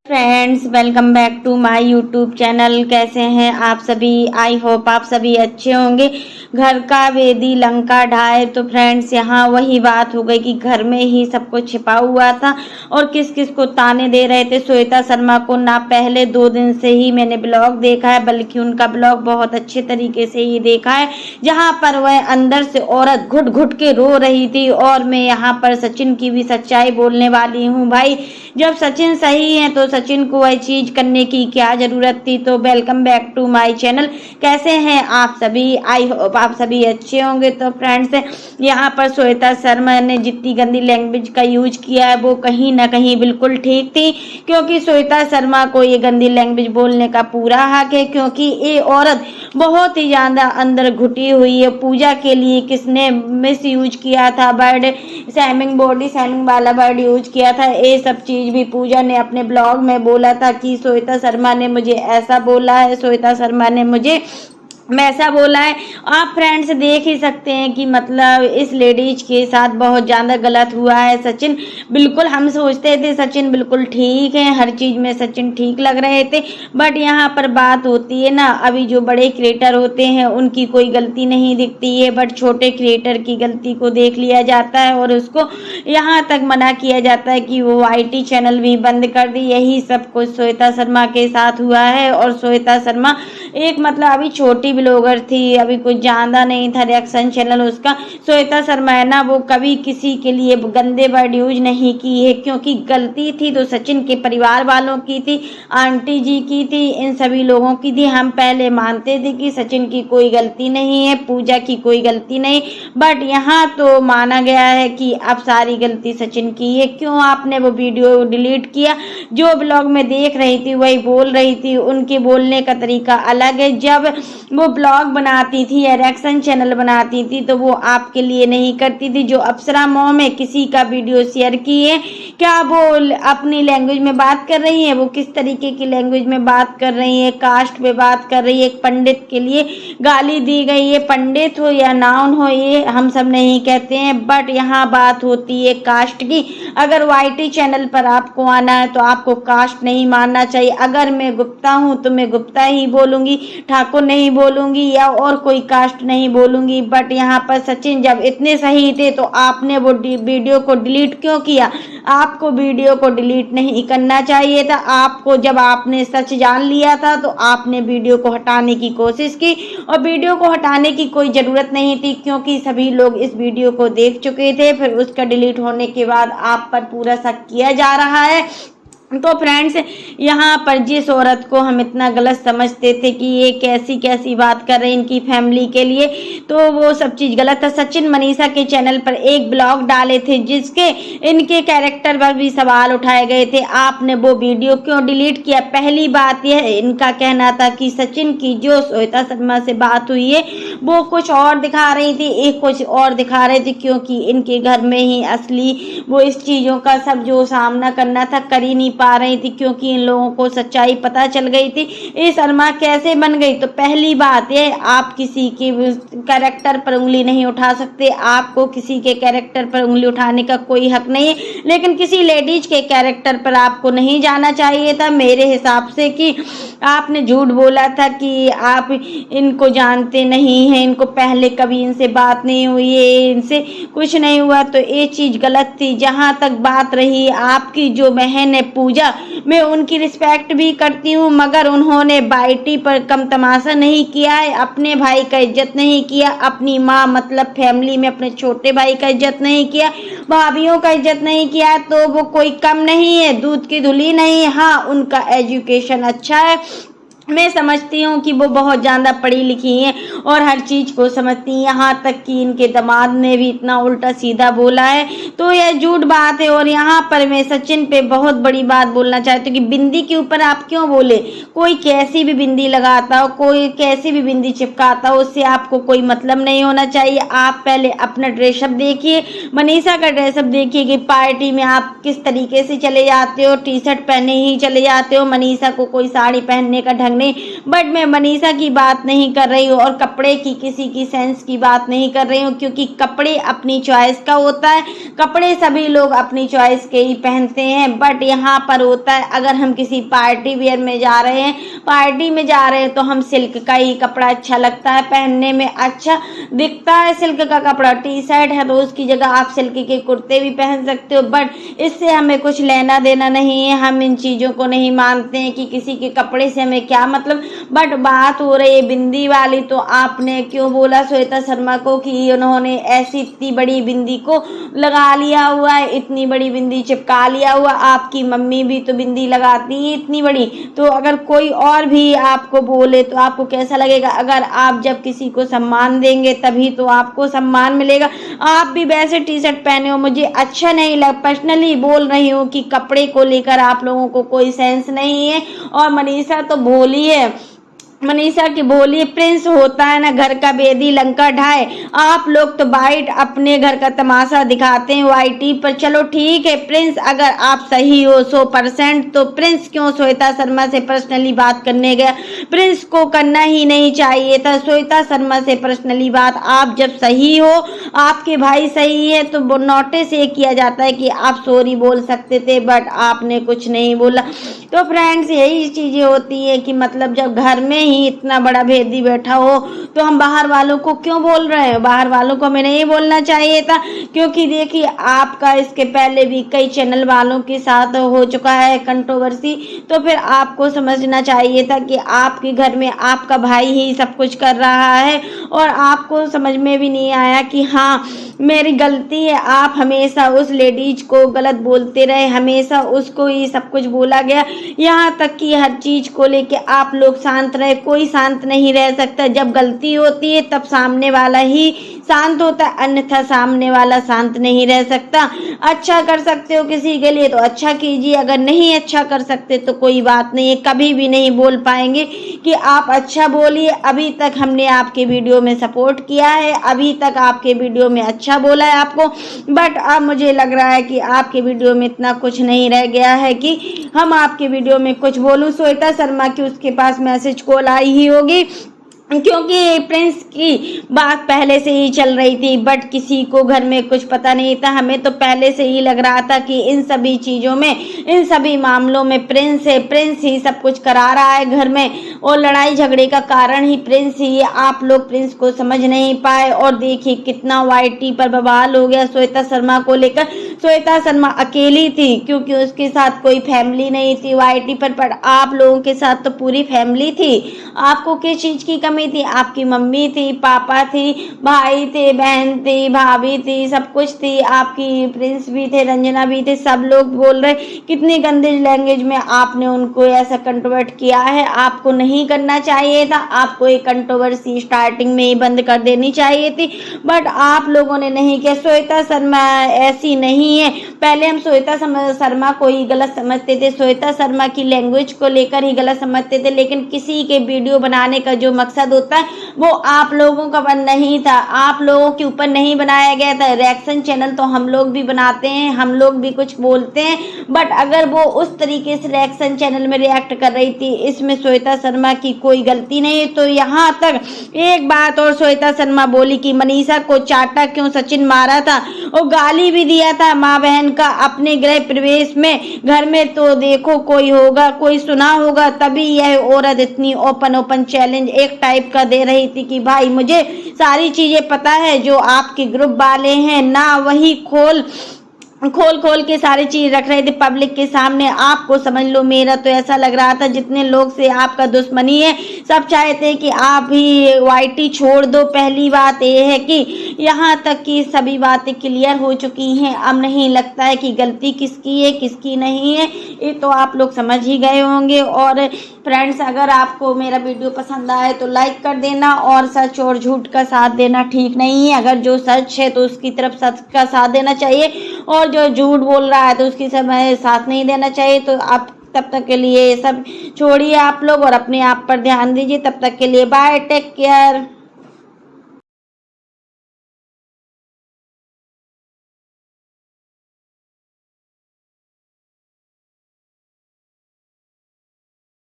Friends, welcome back to my YouTube channel. कैसे हैं आप सभी? आई होप आप सभी अच्छे होंगे। घर का वेदी लंका ढाए। तो फ्रेंड्स, यहाँ वही बात हो गई कि घर में ही सब कुछ छिपा हुआ था और किस किस को ताने दे रहे थे श्वेता शर्मा को। ना पहले 2 दिन से ही मैंने ब्लॉग देखा है, बल्कि उनका ब्लॉग बहुत अच्छे तरीके से ही देखा है, जहाँ पर वह अंदर से औरत घुट घुट के रो रही थी। और मैं यहाँ पर सचिन की भी सच्चाई बोलने वाली हूँ। भाई, जब सचिन सही है तो सचिन को वह चीज करने की क्या जरूरत थी। तो welcome back to my channel. कैसे हैं आप सभी? आई होप आप सभी अच्छे होंगे। तो फ्रेंड्स, यहाँ पर श्वेता शर्मा ने जितनी गंदी लैंग्वेज का यूज किया है वो कहीं ना कहीं बिल्कुल ठीक थी, क्योंकि श्वेता शर्मा को ये गंदी लैंग्वेज बोलने का पूरा हक है, क्योंकि ये औरत बहुत ही ज्यादा अंदर घुटी हुई है। पूजा के लिए किसने मिस यूज किया था, वर्ड सैमिंग, बॉडी सैमिंग वाला वर्ड यूज किया था। ये सब चीज भी पूजा ने अपने ब्लॉग में बोला था कि श्वेता शर्मा ने मुझे ऐसा बोला है, श्वेता शर्मा ने मुझे वैसा बोला है। आप फ्रेंड्स देख ही सकते हैं कि मतलब इस लेडीज के साथ बहुत ज़्यादा गलत हुआ है। सचिन बिल्कुल, हम सोचते थे सचिन बिल्कुल ठीक है, हर चीज़ में सचिन ठीक लग रहे थे, बट यहाँ पर बात होती है ना, अभी जो बड़े क्रिएटर होते हैं उनकी कोई गलती नहीं दिखती है, बट छोटे क्रिएटर की गलती को देख लिया जाता है और उसको यहाँ तक मना किया जाता है कि वो IT चैनल भी बंद कर दी। यही सब कुछ श्वेता शर्मा के साथ हुआ है। और श्वेता शर्मा एक मतलब अभी छोटी ब्लॉगर थी, अभी कुछ ज़्यादा नहीं था रिएक्शन चैनल उसका। श्वेता शर्मा है ना, वो कभी किसी के लिए गंदे वर्ड यूज नहीं की है, क्योंकि गलती थी तो सचिन के परिवार वालों की थी, आंटी जी की थी, इन सभी लोगों की थी। हम पहले मानते थे कि सचिन की कोई गलती नहीं है, पूजा की कोई गलती नहीं, बट यहाँ तो माना गया है कि अब सारी गलती सचिन की है। क्यों आपने वो वीडियो डिलीट किया? जो ब्लॉग में देख रही थी वही बोल रही थी, उनके बोलने का तरीका अलग है। जब वो ब्लॉग बनाती थी या रिएक्शन चैनल बनाती थी तो वो आपके लिए नहीं करती थी। जो अप्सरा मॉम है, किसी का वीडियो शेयर किए, क्या वो अपनी लैंग्वेज में बात कर रही है? वो किस तरीके की लैंग्वेज में बात कर रही है? कास्ट पे बात कर रही है, एक पंडित के लिए गाली दी गई है। पंडित हो या नाउन हो, ये हम सब नहीं कहते हैं, बट यहाँ बात होती है कास्ट की। अगर YT चैनल पर आपको आना है तो आपको कास्ट नहीं मानना चाहिए। अगर मैं गुप्ता हूँ तो मैं गुप्ता ही बोलूँगी, ठाकुर नहीं बोलूँगी या और कोई कास्ट नहीं बोलूँगी। बट यहाँ पर सचिन जब इतने सही थे तो आपने वो वीडियो को डिलीट क्यों किया? आपको वीडियो को डिलीट नहीं करना चाहिए था। आपको जब आपने सच जान लिया था तो आपने वीडियो को हटाने की कोशिश की, और वीडियो को हटाने की कोई ज़रूरत नहीं थी, क्योंकि सभी लोग इस वीडियो को देख चुके थे। फिर उसका डिलीट होने के बाद आप पर पूरा शक किया जा रहा है। तो फ्रेंड्स, यहाँ पर जिस औरत को हम इतना गलत समझते थे कि ये कैसी कैसी बात कर रहे हैं इनकी फैमिली के लिए, तो वो सब चीज़ गलत था। सचिन मनीषा के चैनल पर एक ब्लॉग डाले थे जिसके इनके कैरेक्टर पर भी सवाल उठाए गए थे, आपने वो वीडियो क्यों डिलीट किया? पहली बात यह है, इनका कहना था कि सचिन की जो श्वेता शर्मा से बात हुई है वो कुछ और दिखा रही थी, एक कुछ और दिखा रहे थे, क्योंकि इनके घर में ही असली वो इस चीज़ों का सब जो सामना करना था कर ही नहीं पा रही थी, क्योंकि इन लोगों को सच्चाई पता चल गई थी। ये शर्मा कैसे बन गई? तो पहली बात ये, आप किसी के कैरेक्टर पर उंगली नहीं उठा सकते, आपको किसी के कैरेक्टर पर उंगली उठाने का कोई हक नहीं है, लेकिन किसी लेडीज के कैरेक्टर पर आपको नहीं जाना चाहिए था मेरे हिसाब से। कि आपने झूठ बोला था कि आप इनको जानते नहीं हैं, इनको पहले कभी इनसे बात नहीं हुई है, इनसे कुछ नहीं हुआ, तो ये चीज़ गलत थी। जहाँ तक बात रही आपकी जो बहन है पूजा, मैं उनकी रिस्पेक्ट भी करती हूँ, मगर उन्होंने YT पर कम तमाशा नहीं किया है, अपने भाई का इज्जत नहीं किया, अपनी माँ मतलब फैमिली में अपने छोटे भाई का इज्जत नहीं किया, भाभीियों का इज्जत नहीं किया, तो वो कोई कम नहीं है, दूध की धुली नहीं है। हाँ, उनका एजुकेशन अच्छा है, मैं समझती हूँ कि वो बहुत ज़्यादा पढ़ी लिखी हैं और हर चीज़ को समझती हैं, यहाँ तक कि इनके दामाद ने भी इतना उल्टा सीधा बोला है, तो यह झूठ बात है। और यहाँ पर मैं सचिन पे बहुत बड़ी बात बोलना चाहती हूँ कि बिंदी के ऊपर आप क्यों बोले? कोई कैसी भी बिंदी लगाता हो, कोई कैसी भी बिंदी चिपकाता हो, उससे आपको कोई मतलब नहीं होना चाहिए। आप पहले अपना ड्रेसअप देखिए, मनीषा का ड्रेसअप देखिए कि पार्टी में आप किस तरीके से चले जाते हो, T-शर्ट पहने ही चले जाते हो। मनीषा को कोई साड़ी पहनने का ढंग नहीं, बट मैं मनीषा की बात नहीं कर रही हूँ और कपड़े की किसी की सेंस की बात नहीं कर रही हूँ, क्योंकि कपड़े अपनी चॉइस का होता है, कपड़े सभी लोग अपनी चॉइस के ही पहनते हैं। बट यहाँ पर होता है, अगर हम किसी पार्टी वेयर में जा रहे हैं, पार्टी में जा रहे हैं, तो हम सिल्क का ही कपड़ा अच्छा लगता है, पहनने में अच्छा दिखता है सिल्क का कपड़ा। टी शर्ट है तो उसकी जगह आप सिल्क के कुर्ते भी पहन सकते हो, बट इससे हमें कुछ लेना देना नहीं है, हम इन चीज़ों को नहीं मानते हैं कि किसी के कपड़े से हमें क्या मतलब। बट बात हो रही है बिंदी वाली, तो आपने क्यों बोला श्वेता शर्मा को कि उन्होंने ऐसी इतनी बड़ी बिंदी को लगा लिया हुआ है, इतनी बड़ी बिंदी चिपका लिया हुआ। आपकी मम्मी भी तो बिंदी लगाती है इतनी बड़ी, तो अगर कोई और भी आपको बोले तो आपको कैसा लगेगा? अगर आप जब किसी को सम्मान देंगे तभी तो आपको सम्मान मिलेगा। आप भी वैसे टी शर्ट पहने हो, मुझे अच्छा नहीं लग, पर्सनली बोल रही हूँ कि कपड़े को लेकर आप लोगों को कोई सेंस नहीं है। और मनीषा तो भोली है, मनीषा की बोली प्रिंस होता है ना घर का बेदी लंका ढाए, आप लोग तो वाइट अपने घर का तमाशा दिखाते हैं वाईटी पर। चलो ठीक है प्रिंस, अगर आप सही हो 100%, तो प्रिंस क्यों श्वेता शर्मा से पर्सनली बात करने गया? प्रिंस को करना ही नहीं चाहिए था श्वेता शर्मा से पर्सनली बात। आप जब सही हो, आपके भाई सही है, तो नोटिस ये किया जाता है कि आप सॉरी बोल सकते थे, बट आपने कुछ नहीं बोला। तो फ्रेंड्स यही चीज़ें होती है कि मतलब जब घर में ही इतना बड़ा भेदी बैठा हो, तो हम बाहर वालों को क्यों बोल रहे हैं? बाहर वालों को हमें नहीं बोलना चाहिए था, क्योंकि देखिए आपका इसके पहले भी कई चैनल वालों के साथ हो चुका है कंट्रोवर्सी। तो फिर आपको समझना चाहिए था कि आपके घर में आपका भाई ही सब कुछ कर रहा है, और आपको समझ में भी नहीं आया कि हाँ मेरी गलती है। आप हमेशा उस लेडीज को गलत बोलते रहे, हमेशा उसको ही सब कुछ बोला गया, यहाँ तक कि हर चीज को लेके आप लोग शांत रहे। कोई शांत नहीं रह सकता, जब गलती होती है तब सामने वाला ही शांत होता है, अन्यथा सामने वाला शांत नहीं रह सकता। अच्छा कर सकते हो किसी के लिए तो अच्छा कीजिए, अगर नहीं अच्छा कर सकते तो कोई बात नहीं है, कभी भी नहीं बोल पाएंगे कि आप अच्छा बोलिए। अभी तक हमने आपके वीडियो में सपोर्ट किया है, अभी तक आपके वीडियो में अच्छा बोला है आपको, बट अब मुझे लग रहा है कि आपके वीडियो में इतना कुछ नहीं रह गया है कि हम आपके वीडियो में कुछ बोलूं। श्वेता शर्मा की उसके पास मैसेज कॉल आई ही होगी, क्योंकि प्रिंस की बात पहले से ही चल रही थी, बट किसी को घर में कुछ पता नहीं था। हमें तो पहले से ही लग रहा था कि इन सभी चीज़ों में, इन सभी मामलों में प्रिंस है, प्रिंस ही सब कुछ करा रहा है घर में, और लड़ाई झगड़े का कारण ही प्रिंस ही है। आप लोग प्रिंस को समझ नहीं पाए, और देखिए कितना वाईटी पर बवाल हो गया श्वेता शर्मा को लेकर। श्वेता शर्मा अकेली थी क्योंकि उसके साथ कोई फैमिली नहीं थी वाईटी पर आप लोगों के साथ तो पूरी फैमिली थी। आपको किस चीज़ की कमी थी? आपकी मम्मी थी, पापा थी, भाई थे, बहन थी, भाभी थी, सब कुछ थी, आपकी प्रिंस भी थे, रंजना भी थे, सब लोग बोल रहे कितनी गंदी लैंग्वेज में आपने उनको ऐसा कंट्रोवर्ट किया है। आपको नहीं करना चाहिए था, आपको एक कंट्रोवर्सी स्टार्टिंग में ही बंद कर देनी चाहिए थी, बट आप लोगों ने नहीं किया। श्वेता शर्मा ऐसी नहीं है, पहले हम श्वेता शर्मा को ही गलत समझते थे, श्वेता शर्मा की लैंग्वेज को लेकर ही गलत समझते थे, लेकिन किसी के वीडियो बनाने का जो मकसद होता है वो आप लोगों का बन नहीं था, आप लोगों के ऊपर नहीं बनाया गया था। रिएक्शन चैनल तो हम लोग भी बनाते हैं, हम लोग भी कुछ बोलते हैं, बट अगर वो उस तरीके से रिएक्शन चैनल में रिएक्ट कर रही थी, इसमें श्वेता शर्मा की कोई गलती नहीं है। तो यहाँ तक एक बात और श्वेता शर्मा बोली कि मनीषा को चाटा क्यों सचिन मारा था, और गाली भी दिया था माँ बहन का अपने गृह प्रवेश में घर में। तो देखो कोई होगा, कोई सुना होगा, तभी यह औरत इतनी ओपन चैलेंज एक टाइप का दे रही थी कि भाई मुझे सारी चीजें पता है, जो आपके ग्रुप वाले हैं ना वही खोल खोल के सारी चीज रख रहे थे पब्लिक के सामने। आपको समझ लो, मेरा तो ऐसा लग रहा था जितने लोग से आपका दुश्मनी है सब चाहते हैं कि आप ही वाईटी छोड़ दो। पहली बात यह है कि यहाँ तक कि सभी बातें क्लियर हो चुकी हैं, अब नहीं लगता है कि गलती किसकी है किसकी नहीं है, ये तो आप लोग समझ ही गए होंगे। और फ्रेंड्स, अगर आपको मेरा वीडियो पसंद आए तो लाइक कर देना, और सच और झूठ का साथ देना ठीक नहीं है। अगर जो सच है तो उसकी तरफ सच का साथ देना चाहिए, और जो झूठ बोल रहा है तो उसकी समय साथ नहीं देना चाहिए। तो आप तब तक के लिए सब छोड़िए आप लोग, और अपने आप पर ध्यान दीजिए। तब तक के लिए बाय, टेक केयर।